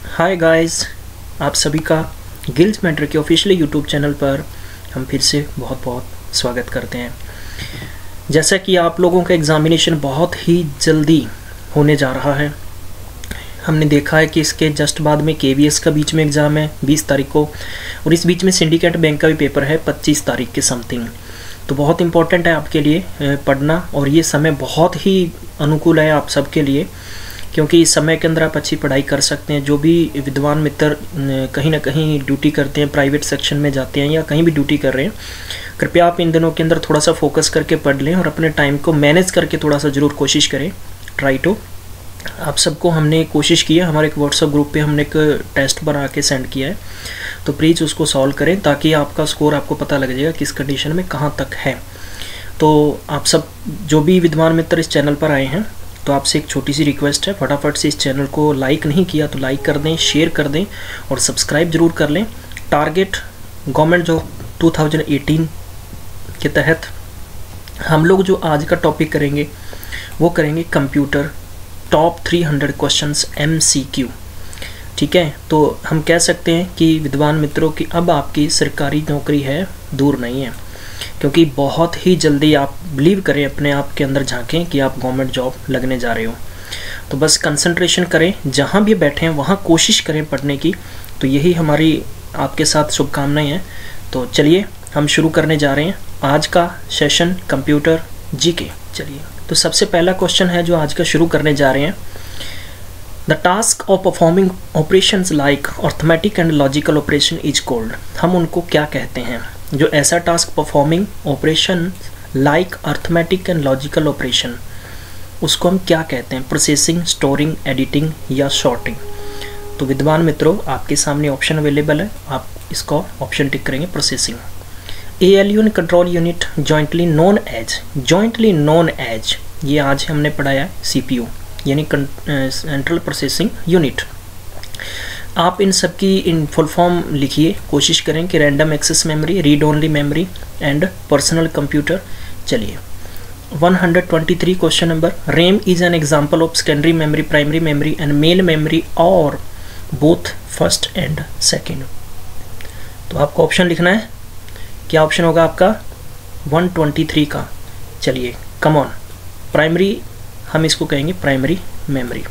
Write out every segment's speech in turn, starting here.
Hi guys, आप सभी का गिल्स मेंटर के ऑफिशियल यूट्यूब चैनल पर हम फिर से बहुत बहुत स्वागत करते हैं। जैसा कि आप लोगों का एग्ज़ामिनेशन बहुत ही जल्दी होने जा रहा है, हमने देखा है कि इसके जस्ट बाद में केवीएस का बीच में एग्ज़ाम है 20 तारीख को, और इस बीच में सिंडिकेट बैंक का भी पेपर है 25 तारीख के समथिंग। तो बहुत इम्पोर्टेंट है आपके लिए पढ़ना, और ये समय बहुत ही अनुकूल है आप सबके लिए, क्योंकि इस समय के अंदर आप अच्छी पढ़ाई कर सकते हैं। जो भी विद्वान मित्र कहीं ना कहीं ड्यूटी करते हैं, प्राइवेट सेक्शन में जाते हैं या कहीं भी ड्यूटी कर रहे हैं, कृपया आप इन दिनों के अंदर थोड़ा सा फोकस करके पढ़ लें और अपने टाइम को मैनेज करके थोड़ा सा ज़रूर कोशिश करें। ट्राई टू आप सबको हमने कोशिश की है, हमारे एक व्हाट्सएप ग्रुप पे हमने एक टेस्ट बना के सेंड किया है, तो प्लीज़ उसको सॉल्व करें ताकि आपका स्कोर आपको पता लग जाएगा किस कंडीशन में कहाँ तक है। तो आप सब जो भी विद्वान मित्र इस चैनल पर आए हैं, तो आपसे एक छोटी सी रिक्वेस्ट है, फटाफट से इस चैनल को लाइक नहीं किया तो लाइक कर दें, शेयर कर दें और सब्सक्राइब ज़रूर कर लें। टारगेट गवर्नमेंट जॉब 2018 के तहत हम लोग जो आज का टॉपिक करेंगे वो करेंगे कंप्यूटर टॉप 300 क्वेश्चंस MCQ। ठीक है, तो हम कह सकते हैं कि विद्वान मित्रों की अब आपकी सरकारी नौकरी है दूर नहीं है, क्योंकि बहुत ही जल्दी आप बिलीव करें, अपने आप के अंदर झांकें कि आप गवर्नमेंट जॉब लगने जा रहे हो। तो बस कंसंट्रेशन करें, जहाँ भी बैठे हैं वहाँ कोशिश करें पढ़ने की। तो यही हमारी आपके साथ शुभकामनाएं हैं। तो चलिए हम शुरू करने जा रहे हैं आज का सेशन कंप्यूटर जीके। चलिए, तो सबसे पहला क्वेश्चन है जो आज का शुरू करने जा रहे हैं। The task of performing operations like arithmetic and logical operation is called. हम उनको क्या कहते हैं? जो ऐसा task performing operation like arithmetic and logical operation, उसको हम क्या कहते हैं? प्रोसेसिंग, स्टोरिंग, एडिटिंग या शॉर्टिंग? तो विद्वान मित्रों, आपके सामने ऑप्शन अवेलेबल है, आप इसको ऑप्शन टिक करेंगे processing. ALU and control unit jointly known as, ये आज हमने पढ़ाया CPU यानी सेंट्रल प्रोसेसिंग यूनिट। आप इन सब की इन फुल फॉर्म लिखिए, कोशिश करें कि random access memory, read only memory and personal computer. चलिए 123 question number. RAM is an example of secondary memory, primary memory and main memory और बोथ फर्स्ट एंड सेकेंड। तो आपको ऑप्शन लिखना है, क्या ऑप्शन होगा आपका? 123 का। चलिए कम ऑन, प्राइमरी हम इसको कहेंगे primary memory.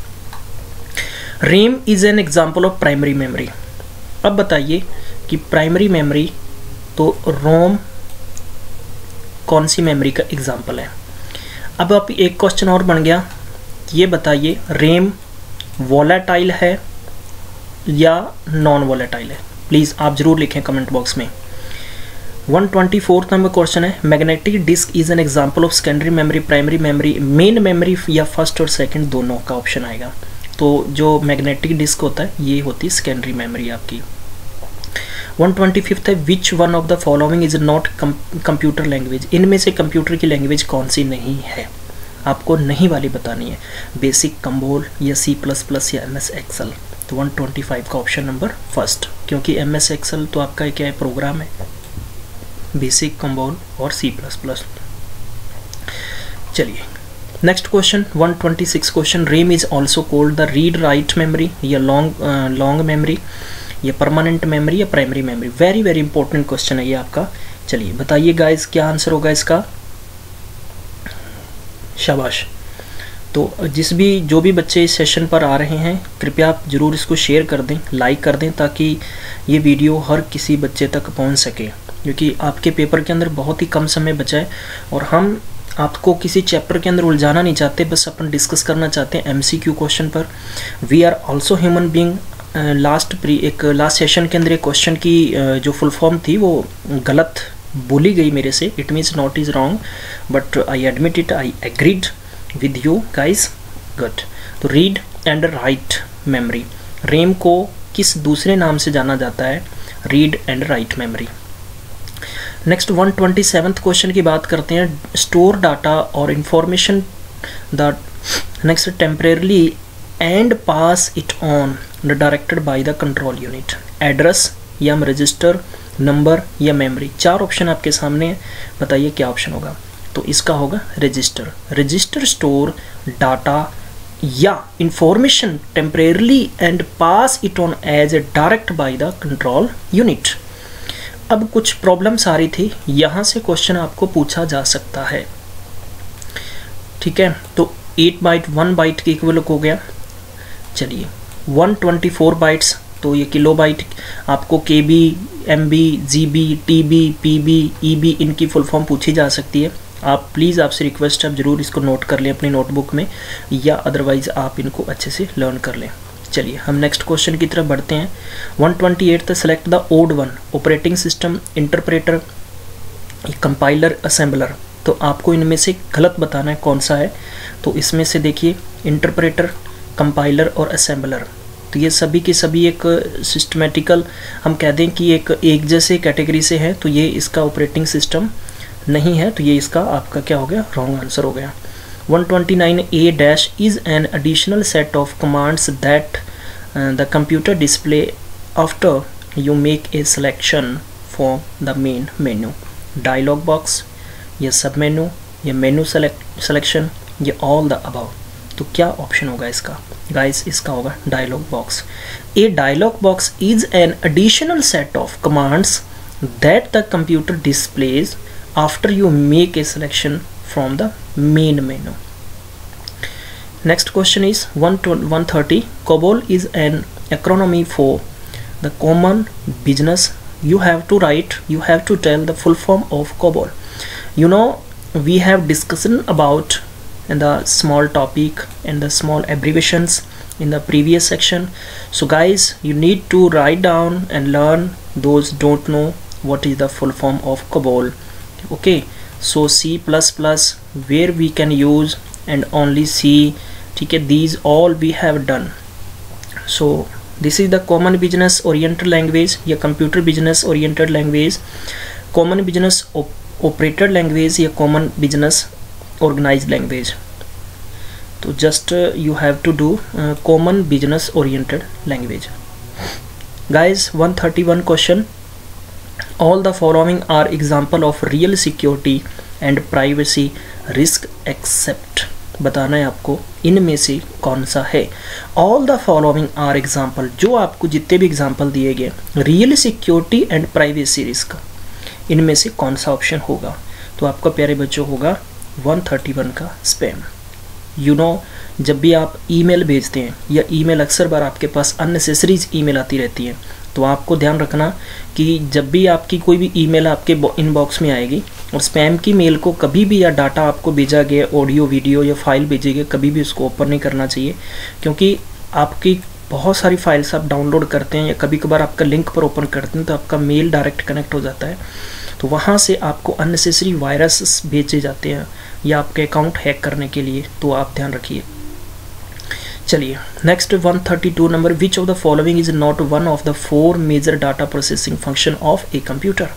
RAM is an example of primary memory. अब बताइए कि प्राइमरी मेमोरी तो रोम कौन सी मेमोरी का एग्जाम्पल है? अब आप एक क्वेश्चन और बन गया, ये बताइए रैम वॉलेटाइल है या नॉन वॉलेटाइल है? प्लीज़ आप ज़रूर लिखें कमेंट बॉक्स में। 124 नंबर क्वेश्चन है, magnetic disk is an example of secondary memory, primary memory, main memory या फर्स्ट और सेकंड दोनों का ऑप्शन आएगा। तो जो मैग्नेटिक डिस्क होता है ये होती है सेकेंडरी मेमोरी आपकी। 125 है, which one of the following is not computer language. इनमें से कंप्यूटर की लैंग्वेज कौन सी नहीं है? आपको नहीं वाली बतानी है, बेसिक, कंबोल या C++ या MS एक्सेल। तो 125 का ऑप्शन नंबर फर्स्ट, क्योंकि MS एक्सेल तो आपका क्या है, प्रोग्राम है, बेसिक, कंबोल और C++। चलिए next question 126 question. RAM is also called the read write memory या लॉन्ग मेमोरी या परमानेंट मेमोरी या primary memory. Very important question है ये आपका। चलिए बताइए गाइस, क्या आंसर होगा इसका? शाबाश। तो जो भी बच्चे इस सेशन पर आ रहे हैं, कृपया आप ज़रूर इसको शेयर कर दें, लाइक कर दें, ताकि ये वीडियो हर किसी बच्चे तक पहुंच सके, क्योंकि आपके पेपर के अंदर बहुत ही कम समय बचा है और हम आपको किसी चैप्टर के अंदर उलझाना नहीं चाहते, बस अपन डिस्कस करना चाहते हैं MCQ क्वेश्चन पर। We are also human being. Last session के अंदर एक क्वेश्चन की जो फुल फॉर्म थी वो गलत बोली गई मेरे से। It means not is wrong but I admit it, I agreed with you guys. Good. तो read and write memory, RAM को किस दूसरे नाम से जाना जाता है? Read and write memory. Next 127 question की बात करते हैं। स्टोर डाटा और information the next temporarily and pass it on the directed by the control unit. Address या रजिस्टर, नंबर या मेमोरी। चार ऑप्शन आपके सामने है, बताइए क्या ऑप्शन होगा? तो इसका होगा रजिस्टर। रजिस्टर स्टोर डाटा या information temporarily and pass it on as a direct by the control unit. अब कुछ प्रॉब्लम्स आ रही थी, यहाँ से क्वेश्चन आपको पूछा जा सकता है, ठीक है। तो 8 बाइट 1 बाइट के इक्वल हो गया। चलिए 124 बाइट्स, तो ये किलो बाइट आपको KB, MB, GB, TB, PB, EB इनकी फुल फॉर्म पूछी जा सकती है। आप प्लीज़ आपसे रिक्वेस्ट है, आप ज़रूर इसको नोट कर लें अपनी नोटबुक में, या अदरवाइज़ आप इनको अच्छे से लर्न कर लें। चलिए हम नेक्स्ट क्वेश्चन की तरफ बढ़ते हैं। 128 select the odd one, operating system, interpreter, compiler, assembler. तो आपको इनमें से गलत बताना है कौन सा है। तो इसमें से देखिए इंटरप्रेटर, कंपाइलर और असेंबलर, तो ये सभी के सभी एक सिस्टमेटिकल, हम कह दें कि एक जैसे कैटेगरी से है, तो ये इसका ऑपरेटिंग सिस्टम नहीं है, तो ये इसका आपका क्या हो गया, रॉन्ग आंसर हो गया। 129A- is an additional set of commands that the computer display after you make a selection from the main menu. Dialog box, या सब मेनू, या मेनू selection, या all the above। तो क्या ऑप्शन होगा इसका गाइस, इसका होगा dialog box. A dialog box is an additional set of commands that the computer displays after you make a selection from the main menu. Next question is 130 COBOL is an acronym for the common business. You have to tell the full form of COBOL. You know, we have discussed about and the small topic and the small abbreviations in the previous section. So guys, you need to write down and learn those don't know what is the full form of COBOL. Okay, so C++ where we can use and only C, ठीक है, these all we have done. So this is the common business oriented language या computer business oriented language, common business operated language या common business organized language. तो just you have to do common business oriented language. Guys, 131 question. All the following are example of real security and privacy risk except, बताना है आपको इनमें से कौन सा है। All the following are example, जो आपको जितने भी एग्जाम्पल दिए गए real security and privacy risk, इनमें से कौन सा ऑप्शन होगा। तो आपका प्यारे बच्चों होगा 131 का स्पैम। यू नो, जब भी आप ईमेल भेजते हैं या ईमेल अक्सर बार आपके पास अननेसेसरीज ईमेल आती रहती है, तो आपको ध्यान रखना कि जब भी आपकी कोई भी ईमेल आपके इनबॉक्स में आएगी और स्पैम की मेल को कभी भी, या डाटा आपको भेजा गया, ऑडियो वीडियो या फाइल भेजी गई, कभी भी उसको ओपन नहीं करना चाहिए, क्योंकि आपकी बहुत सारी फाइल्स आप डाउनलोड करते हैं या कभी कभार आपका लिंक पर ओपन करते हैं तो आपका मेल डायरेक्ट कनेक्ट हो जाता है, तो वहाँ से आपको अननेसेसरी वायरस भेजे जाते हैं या आपके अकाउंट हैक करने के लिए, तो आप ध्यान रखिए। चलिए next 132 number, which of the following is not one of the 4 major data processing function of a computer.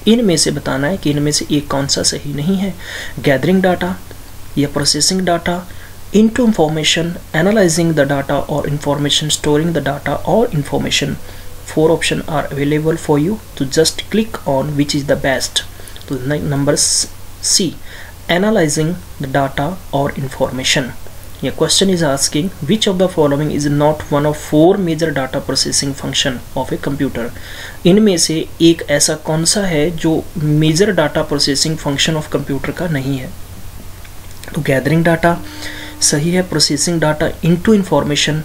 इनमें से बताना है कि इनमें से एक कौन सा सही नहीं है। गैदरिंग डाटा या processing data, into information, analyzing the data or information, storing the data or information. 4 options are available for you, to just click on which is the best. So number C, analyzing the data or information. Your question is asking which of the following is not one of 4 major data processing function of a computer. इनमें से एक ऐसा कौन सा है जो major data processing function of computer का नहीं है। तो gathering data सही है, processing data into information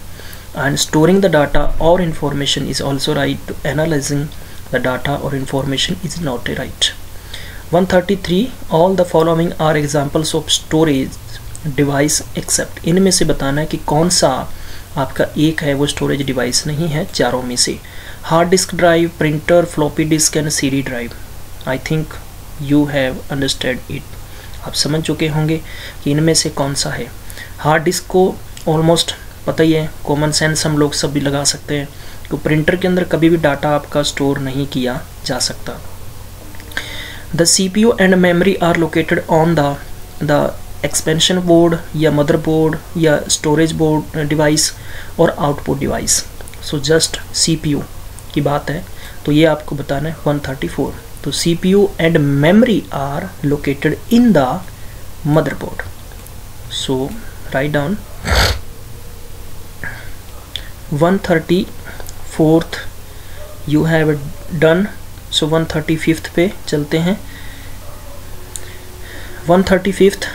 and storing the data और information is also right, analysing the data और information is not a right. 133 all the following are examples of storage device except. इनमें से बताना है कि कौन सा आपका एक है वो स्टोरेज डिवाइस नहीं है चारों में से। Hard disk drive, printer, floppy disk and CD drive. I think you have understand it, आप समझ चुके होंगे कि इनमें से कौन सा है। हार्ड डिस्क को ऑलमोस्ट पता ही है, कॉमन सेंस हम लोग सब भी लगा सकते हैं, तो प्रिंटर के अंदर कभी भी डाटा आपका स्टोर नहीं किया जा सकता। The CPU and memory are located on the expansion board या मदर बोर्ड या स्टोरेज बोर्ड डिवाइस और output device. So just CPU की बात है, तो ये आपको बताना है 134। तो CPU and memory are located in the mother board. So write down 134th you have done, so 135th पे चलते हैं। 135th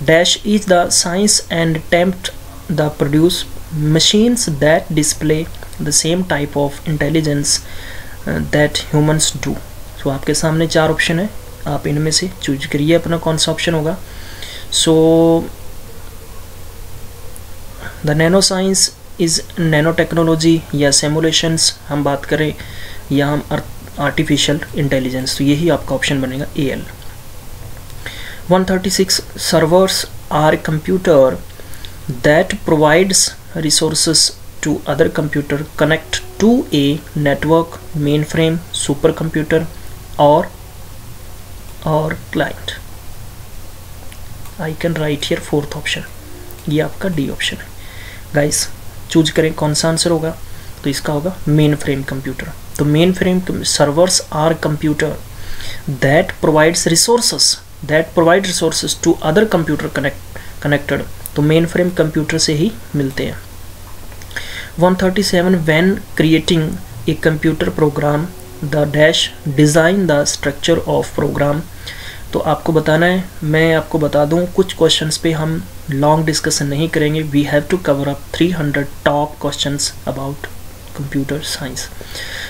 dash is the science and attempt the produce machines that display the same type of intelligence that humans do। सो आपके सामने 4 option है, आप इनमें से choose करिए अपना कौन सा ऑप्शन होगा। So the nano science is nano technology या सिमुलेशंस हम बात करें, या हम आर्टिफिशियल इंटेलिजेंस, तो यही आपका ऑप्शन बनेगा AL। 136 servers are computer that provides resources to other computer connect to a network, mainframe, supercomputer or client। I can write here 4th option, ये आपका D ऑप्शन है। गाइस चूज करें कौन सा आंसर होगा, तो इसका होगा मेन फ्रेम कंप्यूटर। तो main frame servers are computer that provides resources to other computer connected, तो मेन फ्रेम कंप्यूटर से ही मिलते हैं। 137 when creating a computer program the dash design the structure of program। तो आपको बताना है, मैं आपको बता दूं कुछ क्वेश्चंस पे हम लॉन्ग डिस्कशन नहीं करेंगे। We have to cover up 300 top questions about computer science.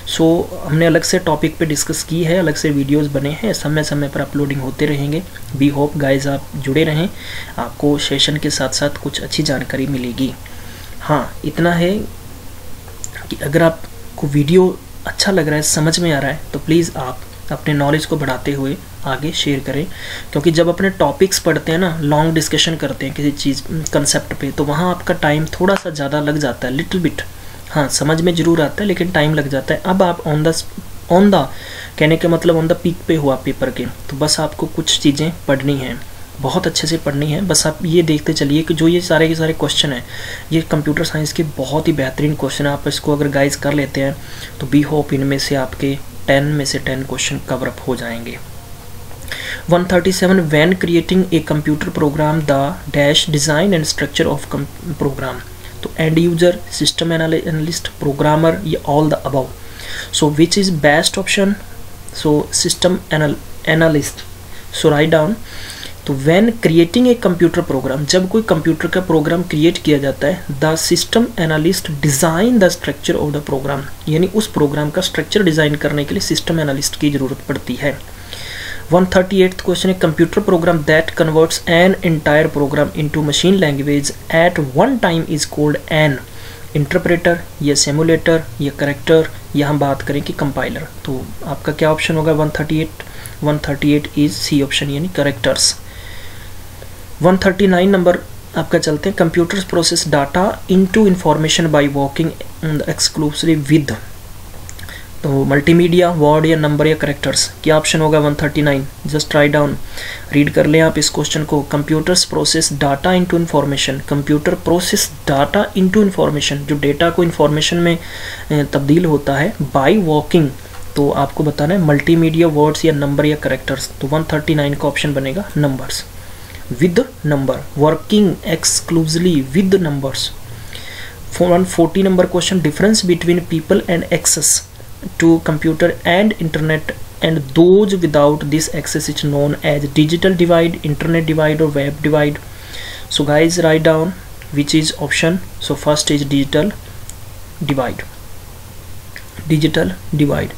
So हमने अलग से टॉपिक पे डिस्कस की है, अलग से वीडियोस बने हैं, समय समय पर अपलोडिंग होते रहेंगे। वी होप गाइज आप जुड़े रहें, आपको सेशन के साथ साथ कुछ अच्छी जानकारी मिलेगी। हाँ, इतना है कि अगर आपको वीडियो अच्छा लग रहा है, समझ में आ रहा है, तो प्लीज़ आप अपने नॉलेज को बढ़ाते हुए आगे शेयर करें, क्योंकि जब अपने टॉपिक्स पढ़ते हैं ना, लॉन्ग डिस्कशन करते हैं किसी चीज़ कंसेप्ट पे, तो वहाँ आपका टाइम थोड़ा सा ज़्यादा लग जाता है, लिटिल बिट। हाँ, समझ में ज़रूर आता है लेकिन टाइम लग जाता है। अब आप ऑन द कहने का मतलब ऑन द पीक पे हुआ पेपर के, तो बस आपको कुछ चीज़ें पढ़नी हैं, बहुत अच्छे से पढ़नी है। बस आप ये देखते चलिए कि जो ये सारे के सारे क्वेश्चन हैं, ये कंप्यूटर साइंस के बहुत ही बेहतरीन क्वेश्चन है। आप इसको अगर गाइज कर लेते हैं तो वी होप इनमें से आपके 10 में से 10 क्वेश्चन कवर अप हो जाएंगे। 137 when creating a computer program the dash design and structure of program, तो and user, system analyst, programmer, ये all the above. So which is best option, so system analyst. So right down. तो when creating a computer program, जब कोई computer का program create किया जाता है, the system analyst design the structure of the program, यानी उस programme का स्ट्रक्चर डिज़ाइन करने के लिए सिस्टम एनालिस्ट की ज़रूरत पड़ती है। 138th क्वेश्चन है computer program that converts an entire programme into machine language eight one time is called an interpreter, या सिमुलेटर, या करेक्टर, या हम बात करें कि कंपाइलर। तो आपका क्या ऑप्शन होगा 138 इज सी ऑप्शन, यानी करेक्टर्स। 139 नंबर आपका चलते हैं computers process data into information by working exclusively with, तो मल्टीमीडिया, वर्ड, या नंबर, या करेक्टर्स। क्या ऑप्शन होगा 139, जस्ट राइट डाउन, रीड कर लें आप इस क्वेश्चन को। Computers process data into information, computer process data into information, जो डेटा को इंफॉर्मेशन में तब्दील होता है, बाय वर्किंग, तो आपको बताना है मल्टीमीडिया, वर्ड्स, या नंबर, या करेक्टर्स। तो 139 का ऑप्शन बनेगा numbers, with number, working exclusively with numbers. 140 number question difference between people and access to computer and internet and those without this access is known as digital divide, internet divide, or web divide. So guys, write down which is option. So first is digital divide, digital divide।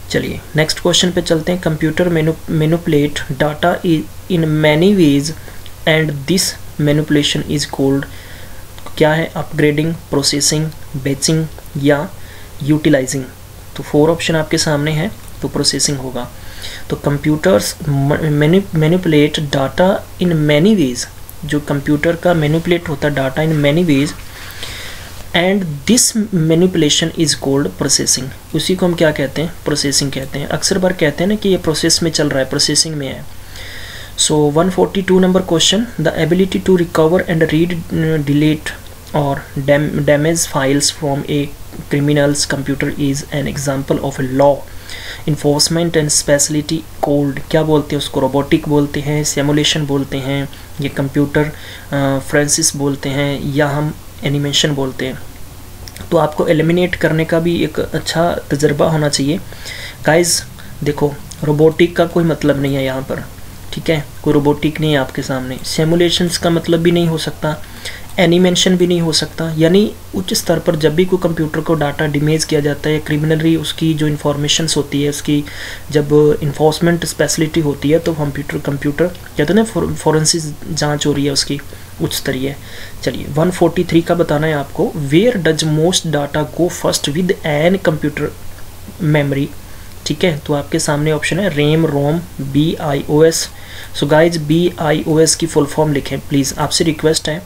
चलिए next question पे चलते हैं। Computer manipulate data in many ways and this manipulation is called, क्या है, upgrading, processing, batching, या utilising. तो 4 option आपके सामने हैं, तो प्रोसेसिंग होगा। तो computers manipulate data in many ways, जो कंप्यूटर का मैनिपुलेट होता है data in many ways and this manipulation is called processing. उसी को हम क्या कहते हैं, प्रोसेसिंग कहते हैं। अक्सर बार कहते हैं ना कि ये प्रोसेस में चल रहा है, प्रोसेसिंग में है। So 142 number question, the ability to recover and read, delete और damage files from a criminal's computer is an example of a law enforcement and specialty called, क्या बोलते हैं उसको, रोबोटिक बोलते हैं, सिमुलेशन बोलते हैं, ये कंप्यूटर फ्रेंसिस बोलते हैं या हम एनिमेशन बोलते हैं। तो आपको एलिमिनेट करने का भी एक अच्छा तजर्बा होना चाहिए। गाइस देखो, रोबोटिक का कोई मतलब नहीं है यहाँ पर, ठीक है, कोई रोबोटिक नहीं है आपके सामने। सिमुलेशंस का मतलब भी नहीं हो सकता, एनिमेशन भी नहीं हो सकता। यानी उच्च स्तर पर जब भी कोई कंप्यूटर को डाटा डिमेज किया जाता है, क्रिमिनली उसकी जो इन्फॉर्मेशंस होती है, उसकी जब इन्फोर्समेंट स्पेशलिटी होती है, तो कंप्यूटर कहते हैं ना फॉरेंसिक जांच हो रही है उसकी उच्च स्तरीय। चलिए 143 का बताना है आपको, where does most data go first with an computer memory. ठीक है, तो आपके सामने ऑप्शन है RAM, ROM, BIOS। So guys BIOS की फुल फॉर्म लिखें प्लीज़, आपसे रिक्वेस्ट है,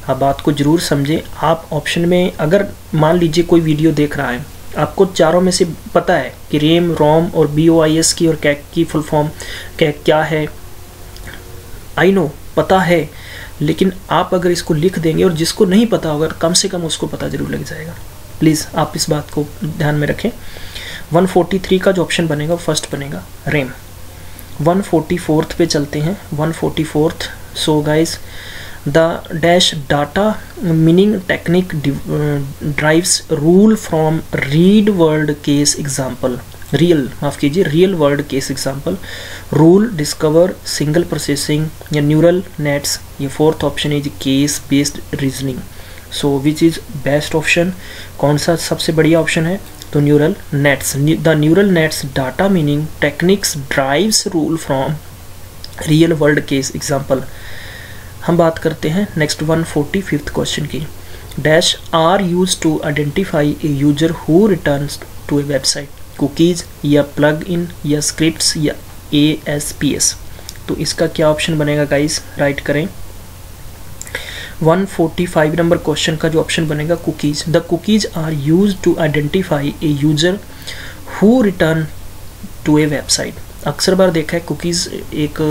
आप बात को ज़रूर समझें। आप ऑप्शन में अगर मान लीजिए कोई वीडियो देख रहा है, आपको चारों में से पता है कि रैम, रोम और BIOS की और कैक की फुल फॉर्म क्या है, आई नो पता है, लेकिन आप अगर इसको लिख देंगे और जिसको नहीं पता होगा कम से कम उसको पता ज़रूर लग जाएगा। प्लीज़ आप इस बात को ध्यान में रखें। 143 का जो ऑप्शन बनेगा वो फर्स्ट बनेगा रैम। 144 पे चलते हैं, 144। So guys the dash data meaning technique drives rule from read world case example, real world case example, rule discover single processing या न्यूरल नेट्स। ये fourth option is case based reasoning. So which is best option, कौन सा सबसे बढ़िया option है? तो neural nets. The neural nets data meaning techniques drives rule from real world case example. हम बात करते हैं नेक्स्ट 145th क्वेश्चन की। Dash are use to identify a user who returns to a website, cookies या plug in या scripts या ASPS। तो इसका क्या ऑप्शन बनेगा गाइस, राइट करें। 145 नंबर क्वेश्चन का जो ऑप्शन बनेगा cookies. The cookies are use to identify a user who return to a website. अक्सर बार देखा है कुकीज़ एक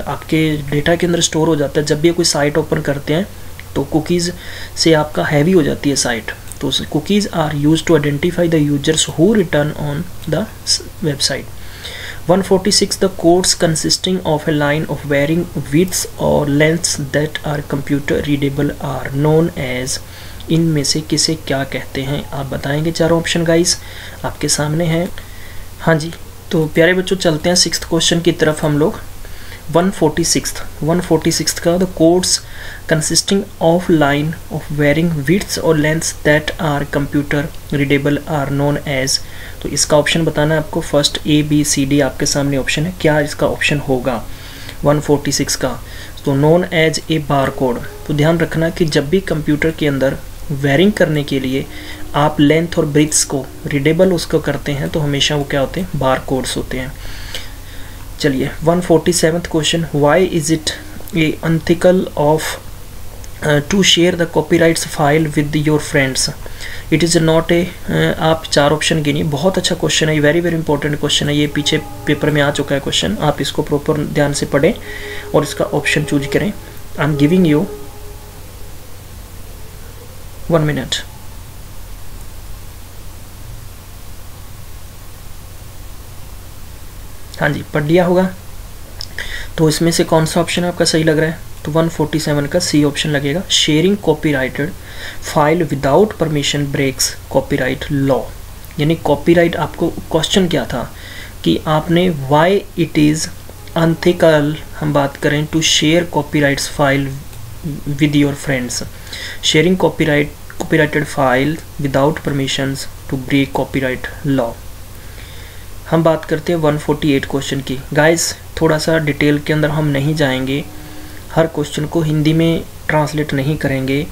आपके डेटा के अंदर स्टोर हो जाता है। जब भी कोई साइट ओपन करते हैं तो कुकीज़ से आपका हैवी हो जाती है साइट। तो cookies are use to identify the users who return on the website. 146 the codes consisting of a line of varying widths और lengths that are computer readable are known as. इनमें से किसे क्या कहते हैं आप बताएंगे। चारों ऑप्शन गाइस आपके सामने हैं। हाँ जी, तो प्यारे बच्चों चलते हैं 6th क्वेश्चन की तरफ हम लोग। 146 का the codes consisting of line of varying widths और lengths that are computer readable are known as. तो इसका ऑप्शन बताना है आपको। फर्स्ट ABCD आपके सामने ऑप्शन है, क्या इसका ऑप्शन होगा 146 का? तो known as a bar code. तो ध्यान रखना कि जब भी कंप्यूटर के अंदर वेरिंग करने के लिए आप लेंथ और ब्रीथ्स को रीडेबल उसको करते हैं तो हमेशा वो क्या होते हैं, बार कोड्स होते हैं। चलिए 147th question, why is it a unethical of to share the copyrights file with your friends, it is not a. आप चार ऑप्शन गिनिए। बहुत अच्छा क्वेश्चन है ये, वेरी वेरी इंपॉर्टेंट क्वेश्चन है ये, पीछे पेपर में आ चुका है क्वेश्चन। आप इसको प्रॉपर ध्यान से पढ़ें और इसका ऑप्शन चूज करें। I am giving you 1 minute. हाँ जी, पढ़ लिया होगा। तो इसमें से कौन सा ऑप्शन आपका सही लग रहा है? तो 147 का C ऑप्शन लगेगा। Sharing copyrighted file without permission breaks copyright law. यानी कॉपीराइट, आपको क्वेश्चन क्या था कि आपने व्हाई इट इज़ अनथिकल, हम बात करें to share copyrights file with your friends, sharing copyrighted file without permissions to break copyright law. हम बात करते हैं 148 क्वेश्चन की। गाइस थोड़ा सा डिटेल के अंदर हम नहीं जाएंगे, हर क्वेश्चन को हिंदी में ट्रांसलेट नहीं करेंगे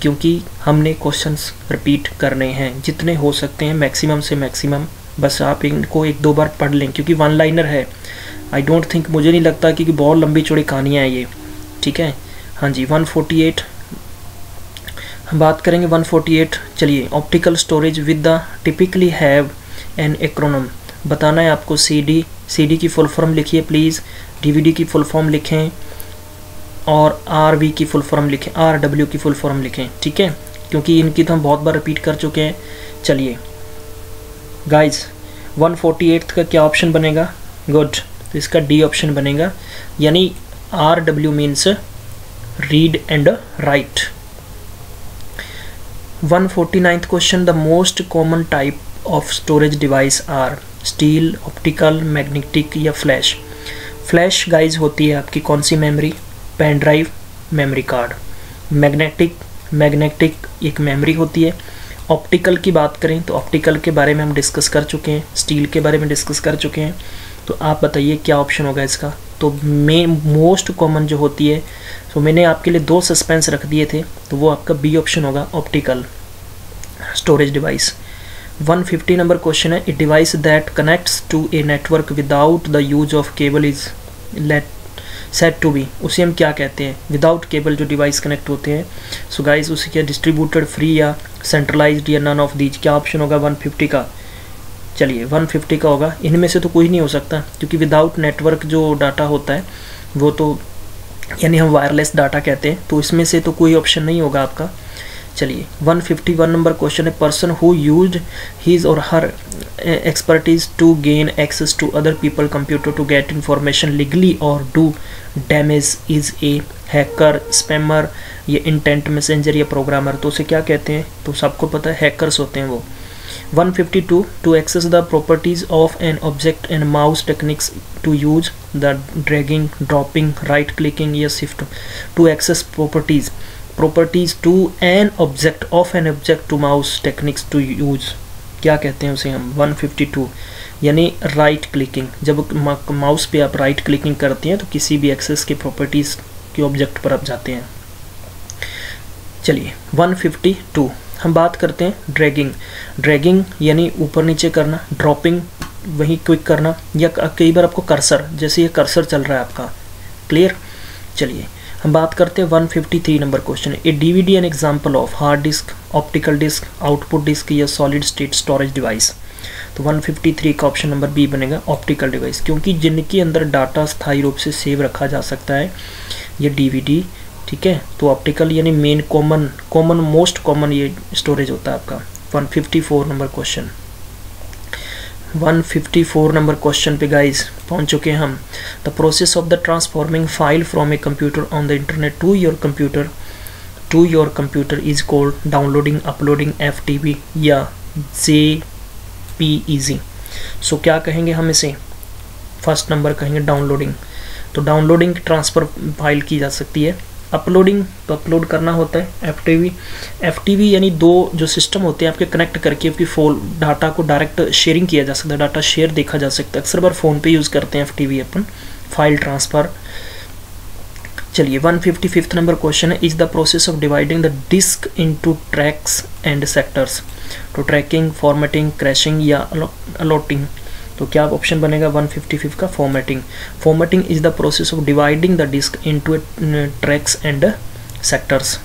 क्योंकि हमने क्वेश्चंस रिपीट करने हैं जितने हो सकते हैं, मैक्सिमम से मैक्सिमम। बस आप इनको 1-2 बार पढ़ लें क्योंकि 1 लाइनर है। आई डोंट थिंक, मुझे नहीं लगता कि बहुत लंबी चौड़ी कहानियाँ हैं ये, ठीक है। हाँ जी 148 हम बात करेंगे 148। चलिए, optical storage with the typically have an acronym. बताना है आपको CD की फुल फॉर्म लिखिए प्लीज़, DVD की फुल फॉर्म लिखें और RV की फुल फॉर्म लिखें, RW की फुल फॉर्म लिखें, ठीक है, क्योंकि इनकी तो हम बहुत बार रिपीट कर चुके हैं। चलिए गाइज 148 का क्या ऑप्शन बनेगा? गुड, तो इसका D ऑप्शन बनेगा। यानी RW means read and write. 149th question, the most common type of storage device are still, optical, magnetic या फ्लैश। फ्लैश गाइज होती है आपकी कौन सी memory, pen drive, memory card. Magnetic एक मेमोरी होती है। ऑप्टिकल की बात करें तो ऑप्टिकल के बारे में हम डिस्कस कर चुके हैं, स्टील के बारे में डिस्कस कर चुके हैं। तो आप बताइए क्या ऑप्शन होगा इसका। तो मोस्ट कॉमन जो होती है, तो मैंने आपके लिए 2 सस्पेंस रख दिए थे, तो वो आपका बी ऑप्शन होगा, optical storage device. 150 number question है, a device that connects to a network without the use of cable is set to be. उसे हम क्या कहते हैं, विदाउट केबल जो डिवाइस कनेक्ट होते हैं। सो गाइज उसे क्या डिस्ट्रीब्यूटेड, फ्री या सेंट्रलाइज्ड या नन ऑफ दीज, क्या ऑप्शन होगा 150 का। चलिए 150 का होगा, इनमें से तो कोई नहीं हो सकता, क्योंकि विदाउट नेटवर्क जो डाटा होता है वो तो यानी हम वायरलेस डाटा कहते हैं, तो इसमें से तो कोई ऑप्शन नहीं होगा आपका। चलिए 151 नंबर क्वेश्चन है, पर्सन हु यूज्ड हिज और her expertise to gain access to other people computer to get information legally और do damage is a hacker, spammer, ये इंटेंट मैसेंजर या प्रोग्रामर। तो उसे क्या कहते हैं, तो सबको पता है हैकर्स होते हैं वो। 152 to access the properties of an object and mouse techniques to use the dragging, dropping, right clicking या shift to access properties to an object of an object to mouse techniques to use, क्या कहते हैं उसे हम। 152 यानी right clicking, जब mouse पे आप राइट क्लिकिंग करते हैं तो किसी भी एक्सेस के प्रॉपर्टीज के ऑब्जेक्ट पर आप जाते हैं। चलिए 152 हम बात करते हैं ड्रैगिंग यानी ऊपर नीचे करना, ड्रॉपिंग वही क्लिक करना, या कई बार आपको कर्सर, जैसे ये कर्सर चल रहा है आपका, क्लियर। चलिए हम बात करते हैं 153 नंबर क्वेश्चन है, a DVD an example of hard disk, optical disk, output disk या सॉलिड स्टेट स्टोरेज डिवाइस। तो 153 का ऑप्शन नंबर बी बनेगा, ऑप्टिकल डिवाइस, क्योंकि जिनके अंदर डाटा स्थायी रूप से सेव रखा जा सकता है ये डीवीडी, ठीक है। तो ऑप्टिकल यानी मेन मोस्ट कॉमन ये स्टोरेज होता है आपका। 154 नंबर क्वेश्चन, 154 नंबर क्वेश्चन पे गाइज पहुंच चुके हैं हम। The process of the transforming file from a computer on the internet to your computer is called downloading, uploading, FTP या JPEG। सो क्या कहेंगे हम इसे, फर्स्ट नंबर कहेंगे डाउनलोडिंग। तो डाउनलोडिंग ट्रांसफ़र फाइल की जा सकती है। अपलोडिंग तो अपलोड करना होता है। FTP यानी 2 जो सिस्टम होते हैं आपके कनेक्ट करके आपकी डाटा को डायरेक्ट शेयरिंग किया जा सकता है, डाटा शेयर देखा जा सकता है। अक्सर बार फ़ोन पे यूज़ करते हैं FTP अपन, फाइल ट्रांसफ़र। चलिए 155 नंबर क्वेश्चन है, is the process of dividing the disk into tracks and sectors. तो ट्रैकिंग, फॉर्मेटिंग, क्रैशिंग या अलॉटिंग। तो क्या ऑप्शन बनेगा 155 का, formatting is the process of dividing the disk into tracks and sectors.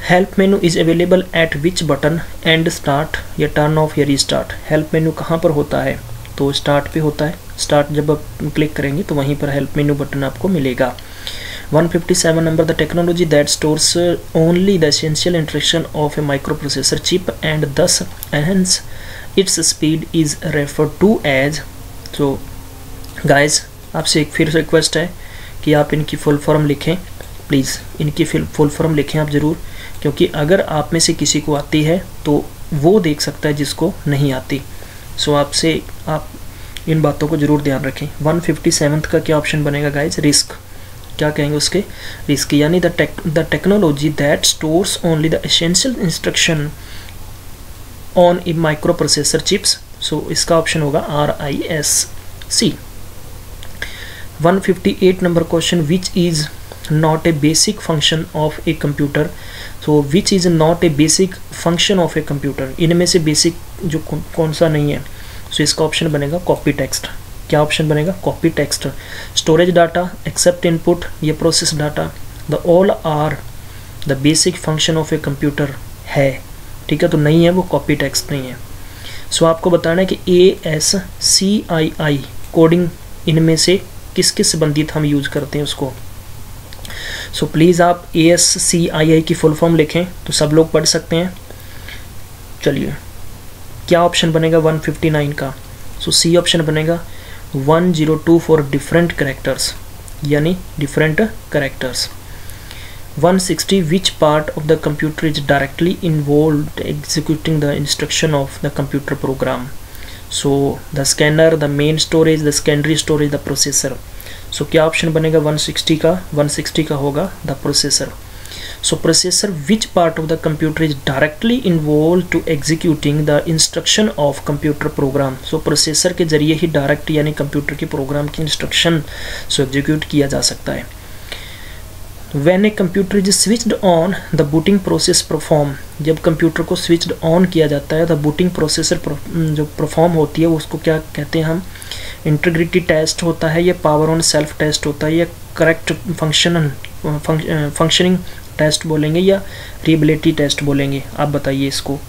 Help menu is available at which button and start या turn off या restart. Help menu कहाँ पर होता है, तो स्टार्ट पे होता है। स्टार्ट जब आप क्लिक करेंगे तो वहीं पर हेल्प मेनू बटन आपको मिलेगा। 157 number, the technology that stores only the essential instruction of a microprocessor chip and thus enhance its speed is referred to as. तो गाइज आपसे एक फिर रिक्वेस्ट है कि आप इनकी फुल फॉर्म लिखें, प्लीज़ इनकी फुल फॉर्म लिखें आप ज़रूर, क्योंकि अगर आप में से किसी को आती है तो वो देख सकता है जिसको नहीं आती। सो आपसे आप इन बातों को ज़रूर ध्यान रखें। 157 का क्या ऑप्शन बनेगा गाइज, रिस्क। क्या कहेंगे उसके, रिस्क यानी the technology that stores only the essential instruction on a microprocessor chips. So इसका ऑप्शन होगा RISC। 158 number question, which is not a basic function of a computer. So which is not a basic function of a computer, इनमें से basic जो कौन सा नहीं है। सो इसका ऑप्शन बनेगा कॉपी टेक्स्ट। क्या ऑप्शन बनेगा, copy text. Storage data, accept input, ये process data, the all are the basic function of a computer है, ठीक है। तो नहीं है, वो कॉपी टेक्स्ट नहीं है। सो आपको बताना है कि ASCII कोडिंग इनमें से किस किस संबंधित हम यूज़ करते हैं उसको। सो प्लीज़ आप ASCII की फुल फॉर्म लिखें तो सब लोग पढ़ सकते हैं। चलिए क्या ऑप्शन बनेगा 159 का, सो C ऑप्शन बनेगा 102 फॉर डिफरेंट कैरेक्टर्स। यानी different characters. 160 which part of the computer is directly involved executing the instruction of the computer program? So the scanner, the main storage, the secondary storage, the processor. So क्या option बनेगा 160 का होगा the processor. So processor which part of the computer is directly involved to executing the instruction of computer program? So processor के जरिए ही direct यानी computer के programme की instruction सो execute किया जा सकता है। When a computer is switched on, the booting process perform. जब कंप्यूटर को स्विच्ड ऑन किया जाता है तो बूटिंग प्रोसेसर जो परफॉर्म होती है उसको क्या कहते हैं हम? इंटीग्रिटी टेस्ट होता है, या पावर ऑन सेल्फ टेस्ट होता है, या करेक्ट फंक्शनिंग टेस्ट बोलेंगे, या रिएबिलिटी टेस्ट बोलेंगे? आप बताइए इसको।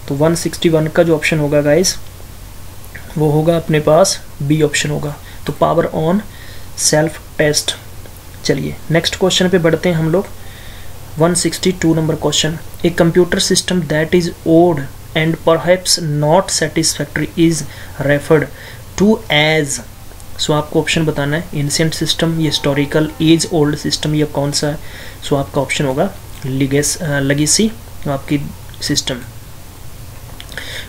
तो 161 का जो ऑप्शन होगा गाइस वो होगा अपने पास बी ऑप्शन होगा, तो पावर ऑन सेल्फ टेस्ट। चलिए नेक्स्ट क्वेश्चन पे बढ़ते हैं हम लोग। 162 number question, a computer system that is old and perhaps not satisfactory is referred to as. So आपको ऑप्शन बताना है, एंशिएंट सिस्टम, ये हिस्टोरिकल, एज ओल्ड सिस्टम, ये कौन सा है? सो आपका ऑप्शन होगा लेगेसी आपकी सिस्टम।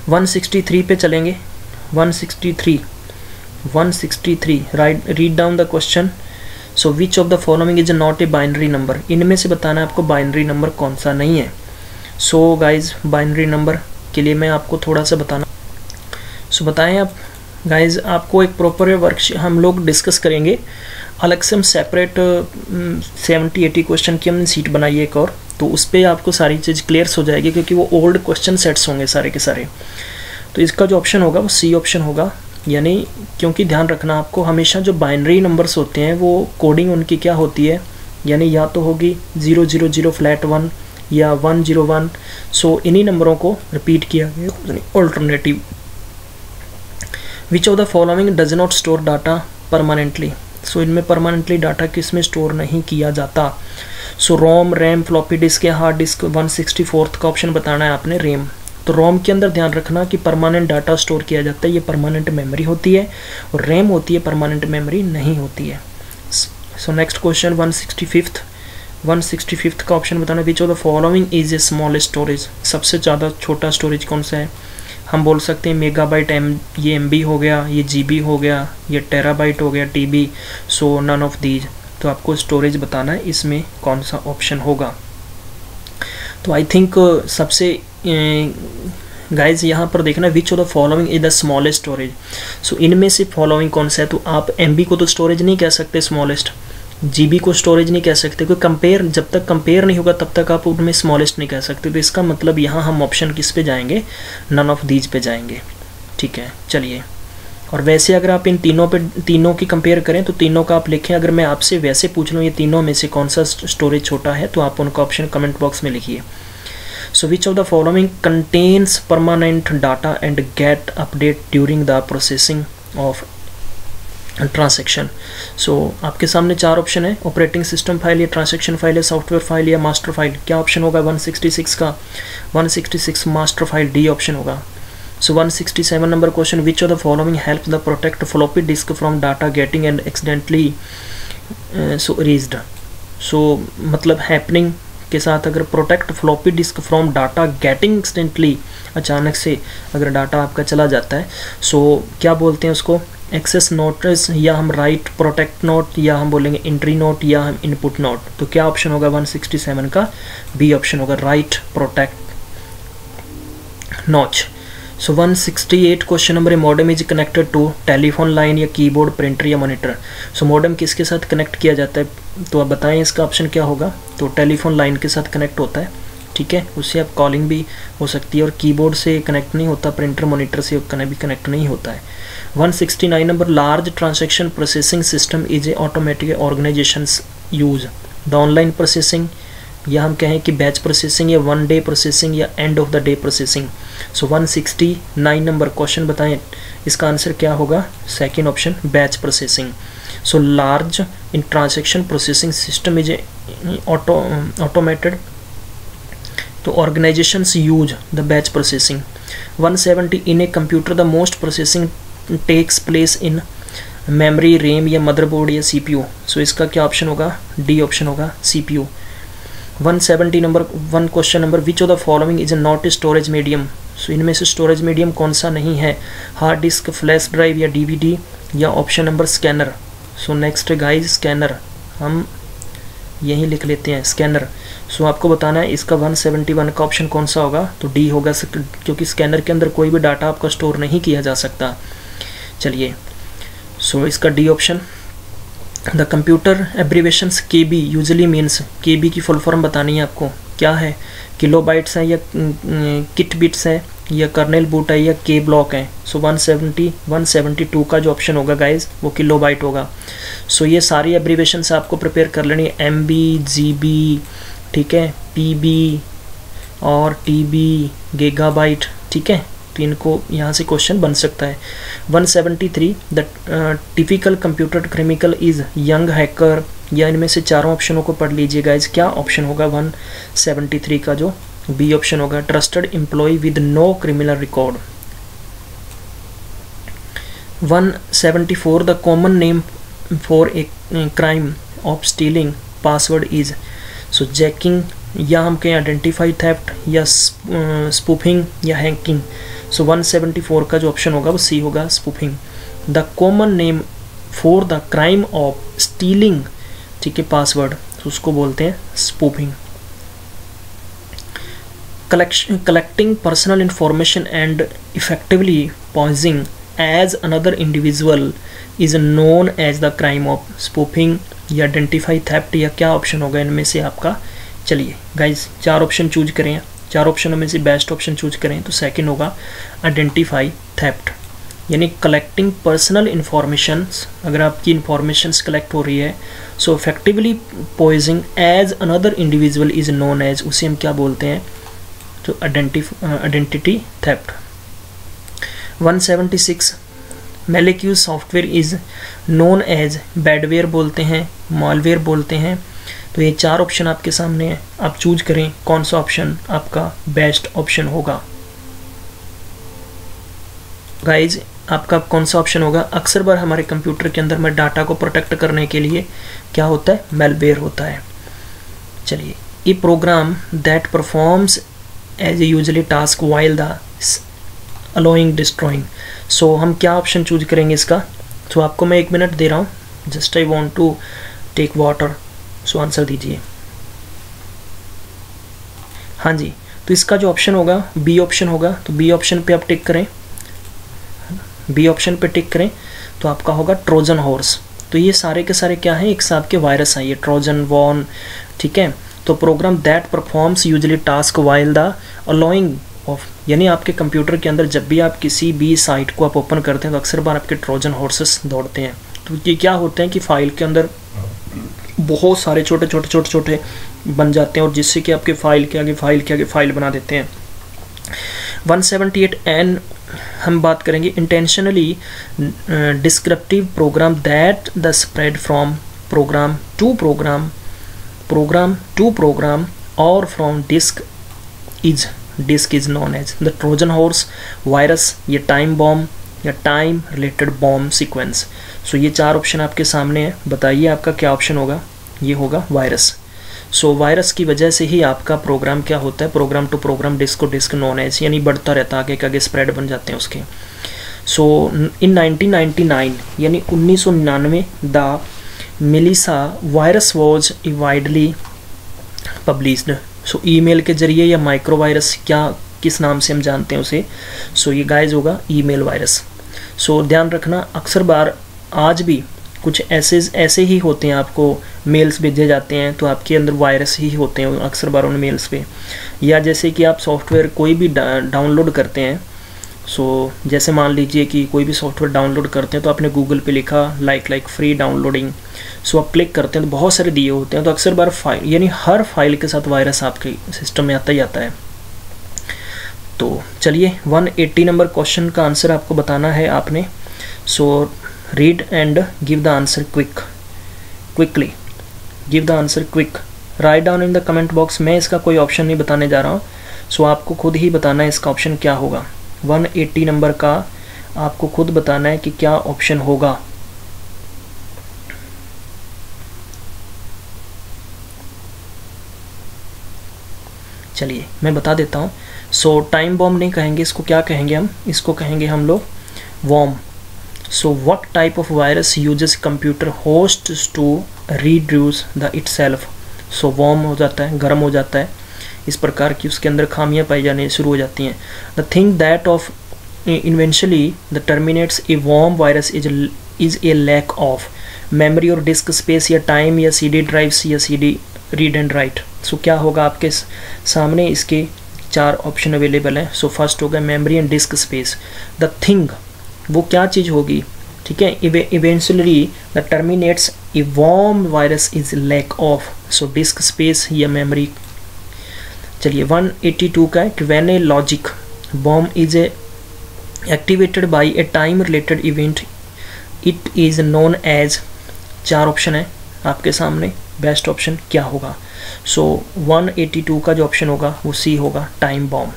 163 पे चलेंगे। 163 read down the question. So which of the following is not a binary number? इनमें से बताना है आपको बाइनरी नंबर कौन सा नहीं है। सो गाइज बाइनरी नंबर के लिए मैं आपको थोड़ा सा बताना, सो बताएं आप गाइज। आपको एक प्रॉपर वर्क हम लोग डिस्कस करेंगे, अलग से हम सेपरेट 70-80 क्वेश्चन की हमने सीट बनाई है एक और, तो उस पर आपको सारी चीज़ क्लियर्स हो जाएगी क्योंकि वो ओल्ड क्वेश्चन सेट्स होंगे सारे के सारे। तो इसका जो ऑप्शन होगा वो सी ऑप्शन होगा, यानी क्योंकि ध्यान रखना आपको हमेशा जो बाइनरी नंबर्स होते हैं वो कोडिंग उनकी क्या होती है, यानी या तो होगी 000 फ्लैट 1 या 101। सो इन्हीं नंबरों को रिपीट किया गया alternative. Which of the following does not store data permanently? So इनमें परमानेंटली डाटा किस में स्टोर नहीं किया जाता? So ROM, RAM, floppy disk या हार्ड डिस्क। 164 का ऑप्शन बताना है आपने रैम। तो रोम के अंदर ध्यान रखना कि परमानेंट डाटा स्टोर किया जाता है, ये परमानेंट मेमोरी होती है, और रैम होती है परमानेंट मेमोरी नहीं होती है। सो नेक्स्ट क्वेश्चन 165 का ऑप्शन बताना, विच of the following is a smallest storage? सबसे ज़्यादा छोटा स्टोरेज कौन सा है? हम बोल सकते हैं मेगाबाइट, ये MB हो गया, ये GB हो गया, ये टेराबाइट हो गया, TB। So none of these. तो आपको स्टोरेज बताना है इसमें कौन सा ऑप्शन होगा। तो आई थिंक सबसे गाइज यहाँ पर देखना which of the following is the smallest storage. So इनमें से फॉलोइंग कौन सा है? तो आप MB को तो स्टोरेज नहीं कह सकते स्मॉलेस्ट, GB को स्टोरेज नहीं कह सकते, कोई कंपेयर जब तक कंपेयर नहीं होगा तब तक आप उनमें स्मॉलेस्ट नहीं कह सकते। तो इसका मतलब यहाँ हम ऑप्शन किस पे जाएंगे? नन ऑफ दीज पे जाएंगे। ठीक है चलिए। और वैसे अगर आप इन तीनों की कंपेयर करें तो तीनों का आप लिखें। अगर मैं आपसे वैसे पूछ लूँ ये तीनों में से कौन सा स्टोरेज छोटा है, तो आप उनका ऑप्शन कमेंट बॉक्स में लिखिए। So which of the following contains permanent data and get update during the processing of transaction? So आपके सामने 4 ऑप्शन है, ऑपरेटिंग सिस्टम फाइल, या ट्रांसैक्शन फाइल, या सॉफ्टवेयर फाइल, या मास्टर फाइल। क्या ऑप्शन होगा 166 का? 166 मास्टर फाइल, डी ऑप्शन होगा। So 167 number question, which of the following help the protect floppy disk from data getting and accidentally so erased? सो मतलब happening के साथ अगर protect floppy disk from data getting accidentally, अचानक से अगर data आपका चला जाता है, सो क्या बोलते हैं उसको? एक्सेस नोटिस, या हम राइट प्रोटेक्ट नोट, या हम बोलेंगे एंट्री नोट, या हम इनपुट नोट। तो क्या ऑप्शन होगा 167 का? बी ऑप्शन होगा, write protect notch. So 168 question number, modem is connected to telephone line, या कीबोर्ड, प्रिंटर, या मॉनिटर। सो मॉडेम किसके साथ कनेक्ट किया जाता है? तो आप बताएं इसका ऑप्शन क्या होगा? तो टेलीफोन लाइन के साथ कनेक्ट होता है। ठीक है, उससे आप कॉलिंग भी हो सकती है, और कीबोर्ड से कनेक्ट नहीं होता, प्रिंटर मॉनिटर से भी कनेक्ट नहीं होता है। 169 number, large transaction processing system is a automatic organisations use the online processing, या हम कहें कि बैच प्रोसेसिंग, या 1 डे प्रोसेसिंग, या end of the day processing. So 169 number question बताएं इसका आंसर क्या होगा? Second option, batch processing. So large in transaction processing system is automated, तो organizations use the batch processing. 170 in a computer the most processing takes place in memory, RAM या motherboard या CPU। So इसका क्या option होगा? D option होगा, CPU। 170 number 1 question number, which of the following is not storage medium. So इनमें से storage medium कौन सा नहीं है? हार्ड डिस्क, फ्लैश ड्राइव या DVD या option number scanner. So next guys scanner, हम यहीं लिख लेते हैं स्कैनर। सो आपको बताना है इसका 171 का ऑप्शन कौन सा होगा, तो डी होगा, क्योंकि स्कैनर के अंदर कोई भी डाटा आपका स्टोर नहीं किया जा सकता। चलिए, सो इसका D option. The computer abbreviations KB usually means, KB की फुल फॉर्म बतानी है आपको, क्या है? किलो बाइट्स है या किट बिट्स है या कर्नेल बूट है या K ब्लॉक है। सो 172 का जो ऑप्शन होगा गाइज वो किलो बाइट होगा। सो ये सारी एब्रीवेशंस आपको प्रिपेयर कर लेनी है, MB, GB, ठीक है, PB और TB, गीगाबाइट, ठीक है। तो इनको यहाँ से क्वेश्चन बन सकता है। 173 the typical computer criminal is young hacker, या इनमें से चारों ऑप्शनों को पढ़ लीजिए गाइज, क्या ऑप्शन होगा 173 का? जो बी ऑप्शन होगा, trusted employ with no criminal record. 174 the common name for a crime of stealing password is. So jacking, या हम कहें आइडेंटिफाई थेफ्ट, या स्पूफिंग या हैकिंग। सो 174 का जो ऑप्शन होगा वो सी होगा, spoofing. The common name for the crime of stealing, ठीक है, पासवर्ड, तो उसको बोलते हैं spoofing. Collecting personal information and effectively posing as another individual is known as the crime of spoofing या आइडेंटिफाई थेफ्ट, या क्या ऑप्शन होगा इनमें से आपका? चलिए गाइज, 4 ऑप्शन चूज करें, 4 ऑप्शनों में से बेस्ट ऑप्शन चूज करें, तो सेकंड होगा आइडेंटिफाई थेफ्ट, यानी कलेक्टिंग पर्सनल इंफॉर्मेशंस, अगर आपकी इंफॉर्मेशंस कलेक्ट हो रही है। So effectively posing as another individual is known as, उसे हम क्या बोलते हैं? तो identity theft. 176 malicious software is known as badware बोलते हैं, मॉलवेयर बोलते हैं। तो ये 4 ऑप्शन आपके सामने हैं, आप चूज करें कौन सा ऑप्शन आपका बेस्ट ऑप्शन होगा। गाइज, आपका कौन सा ऑप्शन होगा? अक्सर बार हमारे कंप्यूटर के अंदर में डाटा को प्रोटेक्ट करने के लिए क्या होता है? मैलवेयर होता है। चलिए, ये program that performs as a usually task while the allowing destroying. So हम क्या ऑप्शन चूज करेंगे इसका? तो आपको मैं 1 मिनट दे रहा हूँ, just I want to take water. So answer दीजिए। हाँ जी, तो इसका जो ऑप्शन होगा बी ऑप्शन होगा, तो बी ऑप्शन पे आप टिक करें, बी ऑप्शन पे टिक करें तो आपका होगा ट्रोजन हॉर्स। तो ये सारे के सारे क्या हैं? एक हिसाब के वायरस हैं, ये ट्रोजन, वॉर्न, ठीक है। तो program that performs usually task while the allowing of, यानी आपके कंप्यूटर के अंदर जब भी आप किसी भी साइट को आप ओपन करते हैं तो अक्सर बार आपके ट्रोजन हॉर्सेस दौड़ते हैं। तो ये क्या होते हैं कि फाइल के अंदर बहुत सारे छोटे बन जाते हैं, और जिससे कि आपके फाइल के आगे फाइल बना देते हैं। 178 एन हम बात करेंगे, intentionally descriptive program that the spread from program to program और from disk is known as the Trojan horse, virus, या टाइम बॉम्ब या टाइम रिलेटेड बॉम्ब सीक्वेंस। सो ये 4 ऑप्शन आपके सामने हैं, बताइए आपका क्या ऑप्शन होगा? ये होगा वायरस। सो वायरस की वजह से ही आपका प्रोग्राम क्या होता है? प्रोग्राम टू प्रोग्राम, डिस्क को डिस्क नोन एज, यानी बढ़ता रहता है, आगे स्प्रेड बन जाते हैं उसके। सो इन 1999 यानी 1999 the Melissa virus was widely published. So email के जरिए या माइक्रो वायरस, क्या किस नाम से हम जानते हैं उसे? सो ये गाइज होगा ईमेल वायरस। सो ध्यान रखना, अक्सर बार आज भी कुछ ऐसे ही होते हैं, आपको मेल्स भेजे जाते हैं तो आपके अंदर वायरस ही होते हैं अक्सर बार उन मेल्स पे। या जैसे कि आप सॉफ्टवेयर कोई भी डाउनलोड करते हैं, सो जैसे मान लीजिए कि कोई भी सॉफ्टवेयर डाउनलोड करते हैं तो आपने गूगल पे लिखा लाइक फ्री डाउनलोडिंग, सो आप क्लिक करते हैं तो बहुत सारे दिए होते हैं, तो अक्सर बार फाइल, यानी हर फाइल के साथ वायरस आपके सिस्टम में आता ही आता है। तो चलिए 180 नंबर क्वेश्चन का आंसर आपको बताना है आपने। So read and give the answer quickly, give the answer quick, write down in the comment box. मैं इसका कोई ऑप्शन नहीं बताने जा रहा हूँ, सो आपको खुद ही बताना है इसका ऑप्शन क्या होगा। 180 नंबर का आपको खुद बताना है कि क्या ऑप्शन होगा। चलिए मैं बता देता हूँ। सो टाइम बॉम्ब नहीं कहेंगे इसको, क्या कहेंगे हम, इसको कहेंगे हम लोग worm. So what type of virus uses computer host to reduce the itself. So worm हो जाता है, गर्म हो जाता है, इस प्रकार की उसके अंदर खामियां पाई जाने शुरू हो जाती हैं। The thing that of eventually the terminates a worm virus is a lack of memory और डिस्क स्पेस, या टाइम, या CD ड्राइव्स, या CD read and write. So क्या होगा आपके सामने, इसके 4 ऑप्शन अवेलेबल हैं। सो फर्स्ट होगा memory and disk space. The thing, वो क्या चीज़ होगी, ठीक है, eventually the terminates a worm virus is lack of, so disk space या मेमोरी। चलिए 182 का है, when a logic bomb is activated by a time related event it is known as. 4 option है आपके सामने, बेस्ट ऑप्शन क्या होगा। सो 182 का जो ऑप्शन होगा वो C होगा, time bomb.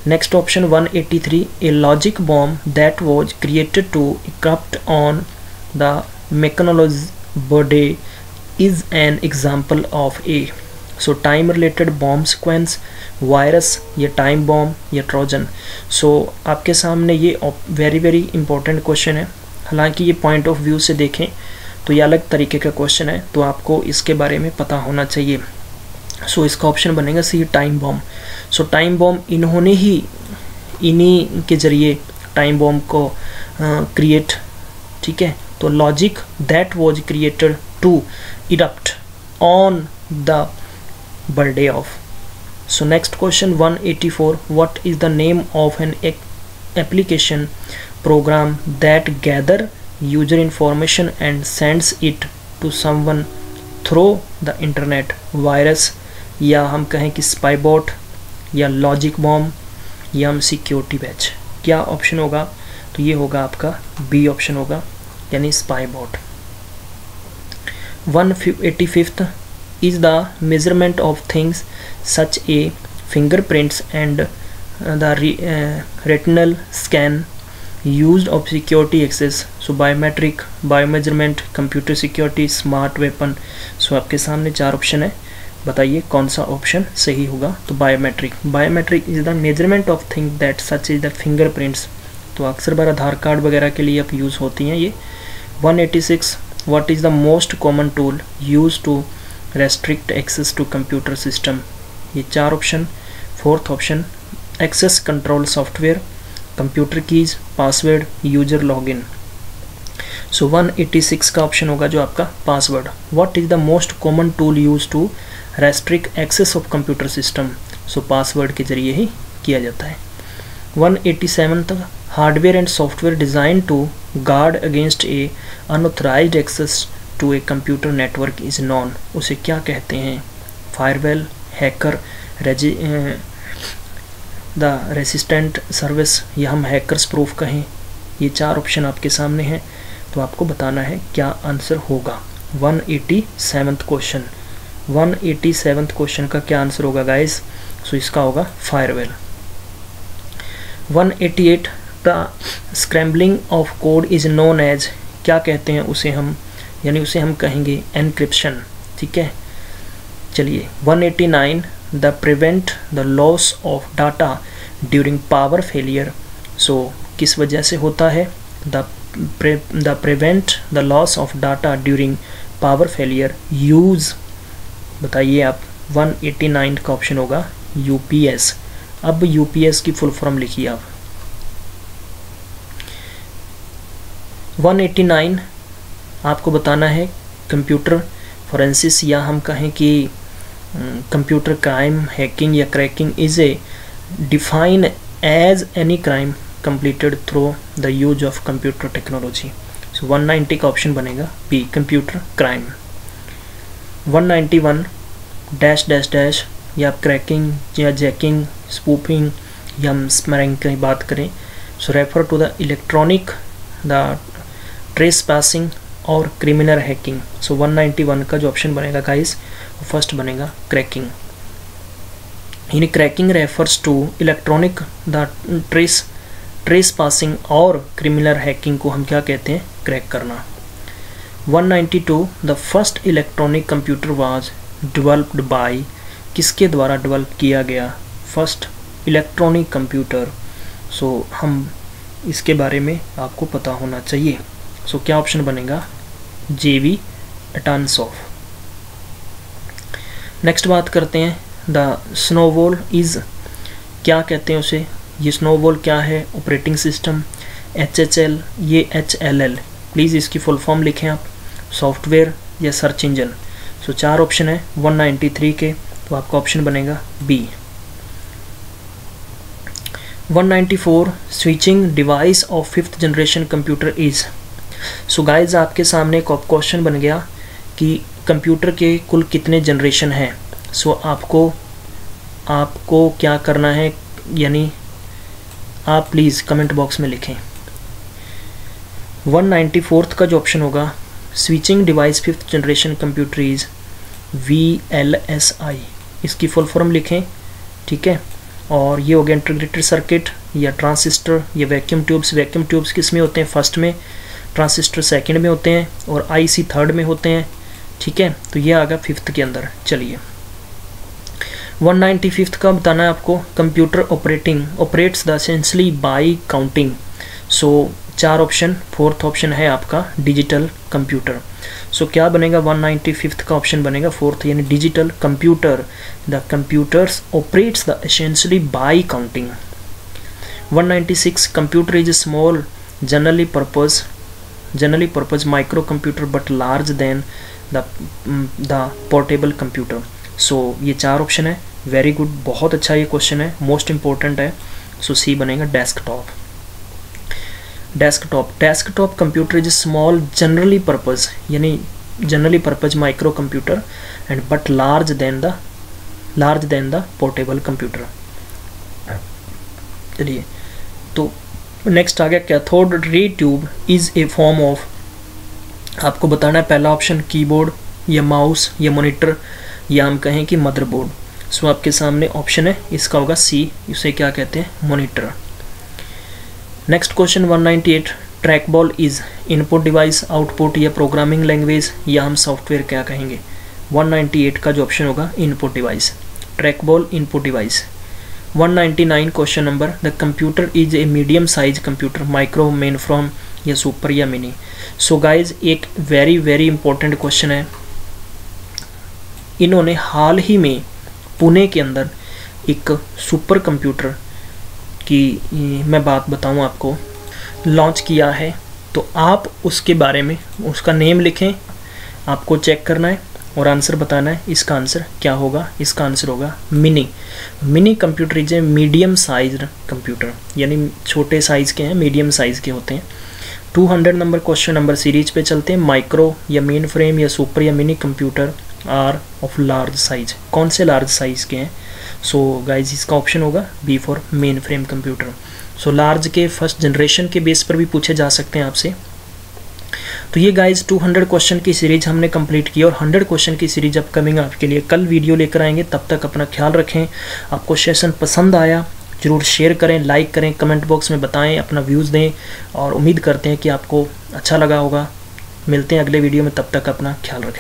Next option 183, a logic bomb that was created to erupt on the मैकेनोलॉजी birthday is an example of a. So time related bomb sequence, virus, या टाइम बॉम्ब, या ट्रोजन। सो आपके सामने ये वेरी वेरी इंपॉर्टेंट क्वेश्चन है। हालांकि ये पॉइंट ऑफ व्यू से देखें तो ये अलग तरीके का क्वेश्चन है, तो आपको इसके बारे में पता होना चाहिए। सो इसका ऑप्शन बनेगा C, टाइम बॉम्ब। सो टाइम बॉम्ब इन्हीं के जरिए टाइम बॉम्ब को क्रिएट, ठीक है, तो logic that was created to erupt on the birthday of. So next question 184, what is the name of an application program that gather user information and sends it to someone through the internet। Virus, या हम कहें कि स्पाईबॉट, या logic bomb, या हम security batch. क्या option होगा, तो ये होगा आपका B ऑप्शन होगा, यानी स्पाईबॉट। 185th is the measurement of things such a fingerprints and the retinal scan used of security access। so biometric, biomeasurement, computer security, smart weapon। so आपके सामने 4 ऑप्शन है, बताइए कौन सा ऑप्शन सही होगा। तो biometric, biometric is the measurement of thing that such is the fingerprints. तो अक्सर बार आधार कार्ड वगैरह के लिए अब यूज़ होती हैं ये। 186, what is the most common tool use to restrict access to computer system. ये 4 ऑप्शन। 4th option access control software, computer keys, password, user login. So 186 का ऑप्शन होगा जो आपका password. What is the most common tool use to restrict access of computer system. So password के जरिए ही किया जाता है। 187 तक hardware and software design to guard against a unauthorised access to a computer network is known. उसे क्या कहते हैं, firewall, hacker, the resistant service, या हम हैकर्स प्रूफ कहें। ये 4 ऑप्शन आपके सामने हैं, तो आपको बताना है क्या आंसर होगा। 187th क्वेश्चन, 187th क्वेश्चन का क्या आंसर होगा गाइस। सो इसका होगा firewall. 188, the scrambling of code is known as. क्या कहते हैं उसे हम, यानी उसे हम कहेंगे एनक्रिप्शन, ठीक है। चलिए 189, the prevent the loss of data during power failure. So किस वजह से होता है, the prevent the loss of data during power failure use, बताइए आप। 189 का ऑप्शन होगा UPS। अब UPS की फुल फॉर्म लिखिए आप। 189 आपको बताना है कंप्यूटर फोरेंसिस, या हम कहें कि कंप्यूटर क्राइम, हैकिंग या cracking is a define as any crime completed through the use of computer technology. So 190 का ऑप्शन बनेगा B, computer crime. 191 dash dash dash, या आप क्रैकिंग या जैकिंग, स्पूफिंग, या हम स्मैरिंग की बात करें। So refer to the electronic, the trespassing और क्रिमिनल हैकिंग। सो 191 का जो ऑप्शन बनेगा गाइस, फर्स्ट बनेगा क्रैकिंग। यानी cracking refers to electronic, the trespassing और क्रिमिनल हैकिंग को हम क्या कहते हैं, क्रैक करना। 192, the first electronic computer was developed by किसके द्वारा डेवलप किया गया फर्स्ट इलेक्ट्रॉनिक कंप्यूटर? सो हम इसके बारे में आपको पता होना चाहिए। सो क्या ऑप्शन बनेगा? JV एटानसॉफ। नेक्स्ट बात करते हैं द स्नोबॉल इज़, क्या कहते हैं उसे? ये स्नोबॉल क्या है? ऑपरेटिंग सिस्टम, HHL, ये HLL। प्लीज़ इसकी फुल फॉर्म लिखें आप, सॉफ्टवेयर या सर्च इंजन। सो 4 ऑप्शन है 193 के, तो आपका ऑप्शन बनेगा B। 194 switching device of 5th generation computer is. So guys आपके सामने एक क्वेश्चन बन गया कि कंप्यूटर के कुल कितने जनरेशन हैं। सो आपको क्या करना है, यानी आप प्लीज़ कमेंट बॉक्स में लिखें। 194 का जो ऑप्शन होगा switching device 5th generation computer is VLSI, इसकी फुल फॉर्म लिखें, ठीक है। और ये हो गया इंटीग्रेटेड सर्किट या ट्रांसिस्टर या वैक्यूम ट्यूब्स। वैक्यूम ट्यूब्स किस में होते हैं? फर्स्ट में, ट्रांसिस्टर सेकंड में होते हैं और IC थर्ड में होते हैं, ठीक है। तो ये आ गया 5th के अंदर। चलिए 195 का बताना है आपको, computer operates the essentially by counting. सो 4 ऑप्शन, 4th ऑप्शन है आपका डिजिटल कंप्यूटर। सो क्या बनेगा? 195 का ऑप्शन बनेगा 4th, यानी digital computer. The computers operates the essentially by counting. 196 computer is small generally purpose micro computer but large than the portable computer. So ये 4 option है। वेरी गुड, बहुत अच्छा ये क्वेश्चन है, मोस्ट इंपॉर्टेंट है। So C बनेगा desktop. Desktop computer is small generally purpose, यानी generally purpose micro computer and but large than the portable computer. चलिए तो नेक्स्ट आ गया cathode ray tube is a form of. आपको बताना है पहला ऑप्शन कीबोर्ड या माउस या मॉनिटर या हम कहें कि मदरबोर्ड। सो आपके सामने ऑप्शन है, इसका होगा C, इसे क्या कहते हैं? Monitor. Next question 198 track ball is input device, output या प्रोग्रामिंग लैंग्वेज या हम सॉफ्टवेयर क्या कहेंगे? 198 का जो ऑप्शन होगा input device, track ball input device. 199 question number the computer is a medium size computer, micro, main from या super या मिनी। सो गाइज एक वेरी वेरी इंपॉर्टेंट क्वेश्चन है। इन्होंने हाल ही में पुणे के अंदर एक सुपर कंप्यूटर की मैं बात बताऊं आपको, लॉन्च किया है। तो आप उसके बारे में उसका नेम लिखें, आपको चेक करना है और आंसर बताना है। इसका आंसर क्या होगा? इसका आंसर होगा mini computer is a medium size computer, यानी छोटे साइज़ के हैं, मीडियम साइज़ के होते हैं। 200 नंबर क्वेश्चन नंबर सीरीज पे चलते हैं। माइक्रो या मेन फ्रेम या सुपर या mini computer are of large size, कौन से लार्ज साइज़ के हैं? सो गाइज इसका ऑप्शन होगा B for main frame computer. So large के फर्स्ट जनरेशन के बेस पर भी पूछे जा सकते हैं आपसे। तो ये गाइज 200 क्वेश्चन की सीरीज हमने कंप्लीट की और 100 क्वेश्चन की सीरीज अपकमिंग आपके लिए कल वीडियो लेकर आएंगे। तब तक अपना ख्याल रखें। आपको सेशन पसंद आया ज़रूर शेयर करें, लाइक करें, कमेंट बॉक्स में बताएं, अपना व्यूज़ दें और उम्मीद करते हैं कि आपको अच्छा लगा होगा। मिलते हैं अगले वीडियो में, तब तक अपना ख्याल रखें।